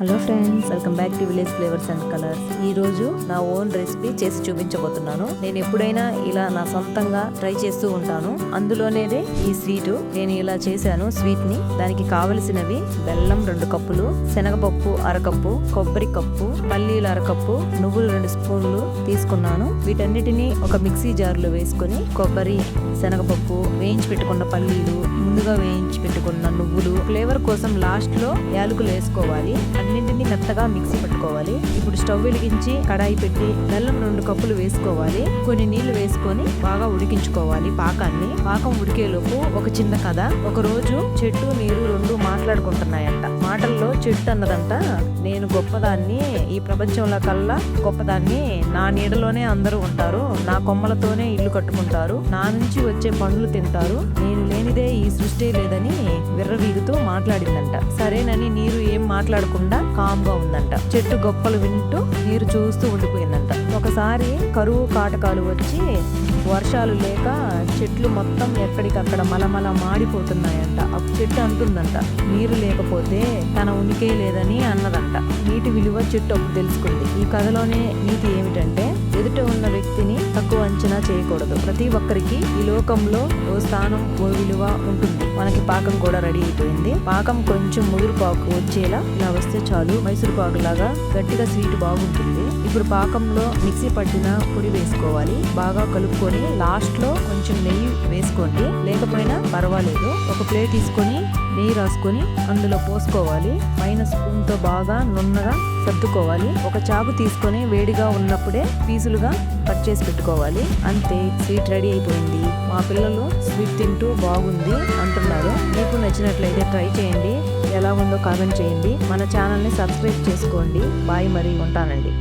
Hello friends, welcome back to village flavours and colours. ఈ రోజు నా ఓన్ రెసిపీ చేసి చూపించబోతున్నాను. నేను ఎప్పుడైనా ఇలా నా సొంతంగా ట్రై చేస్తూ ఉంటాను. అందులోనేదే ఈ స్వీట్. నేను ఇలా చేశాను స్వీట్ ని. దానికి కావలసినవి బెల్లం 2 కప్పులు, శనగపప్పు 1/2 కప్పు, కొబ్బరి కప్పు, పల్లీలు 1/2 కప్పు, నువ్వులు 2 స్పూన్లు తీసుకున్నాను. వీటన్నిటిని ఒక మిక్సీ జార్లో వేసుకొని కొబ్బరి, శనగపప్పు, వేయించి పెట్టుకున్న పల్లీలు, ముందుగా వేయించి పెట్టుకున్న నువ్వులు, ఫ్లేవర్ కోసం లాస్ట్ లో యాలకులు వేసుకోవాలి. అన్నింటినీ మెత్తగా మిక్సీ పట్టుకోవాలి. ఇప్పుడు స్టవ్ వెలిగించి కడాయి పెట్టి బెల్లం 2 కప్పులు వేసుకోవాలి. కొన్ని నీళ్లు వేసుకొని బాగా ఉడికించుకోవాలి పాకాన్ని. పాకం ఉడికేలోపు ఒక చిన్న కథ. ఒక రోజు చెట్టు నీరు 2 మాట్లాడుకుంటున్నాయంట. మాటల్లో చెట్టు అన్నదంట, నేను గొప్పదాన్ని, ఈ ప్రపంచంలో కల్లా గొప్పదాన్ని, నా నీడలోనే అందరూ ఉంటారు, నా కొమ్మలతోనే ఇల్లు కట్టుకుంటారు, నా నుంచి వచ్చే పండ్లు తింటారు, నేను లేనిదే ఈ సృష్టి లేదని విర్రవీగుతూ మాట్లాడిందంట. సరేనని నీరు ఏం మాట్లాడకుండా కామ్ గా ఉందంట. చెట్టు గొప్పలు వింటూ నీరు చూస్తూ ఉండిపోయిందంట. ఒకసారి కరువు కాటకాలు వచ్చి వర్షాలు లేక చెట్లు మొత్తం ఎక్కడికక్కడ మలమల మాడిపోతున్నాయంట. అప్పుడు చెట్టు అంటుందంట, నీరు లేకపోతే తన ఉనికే లేదని అన్నదంట. నీటి విలువ చెట్టు అప్పుడు తెలుసుకుంది. ఈ కథలోనే నీతి ఏమిటంటే, ఎదుట ఉన్న వ్యక్తిని తక్కువ అంచనా చేయకూడదు. ప్రతి ఒక్కరికి ఈ లోకంలో ఓ స్థానం, ఓ విలువ ఉంటుంది. మనకి పాకం కూడా రెడీ అయిపోయింది. పాకం కొంచెం ముదురు పాకు వచ్చేలా ఇలా వస్తే చాలు. మైసూరు పాకు లాగా గట్టిగా స్వీట్ బాగుంటుంది. ఇప్పుడు పాకంలో మిక్సీ పట్టిన పొడి వేసుకోవాలి. బాగా కలుపుకొని లాస్ట్ లో కొంచెం నెయ్యి వేసుకోండి, లేకపోయినా పర్వాలేదు. ఒక ప్లేట్ తీసుకొని నెయ్యి రాసుకొని అందులో పోసుకోవాలి. పైన స్పూన్ తో బాగా నున్నగా సర్దుకోవాలి. ఒక చాకు తీసుకొని వేడిగా ఉన్నప్పుడే పీసులుగా కట్ చేసి పెట్టుకోవాలి. అంతే, స్వీట్ రెడీ అయిపోయింది. మా పిల్లలు స్వీట్ తింటూ బాగుంది అంటున్నారు. మీకు నచ్చినట్లయితే ట్రై చేయండి. ఎలా ఉందో కామెంట్ చేయండి. మన ఛానల్ని సబ్స్క్రైబ్ చేసుకోండి. బాయ్, మరి ఉంటానండి.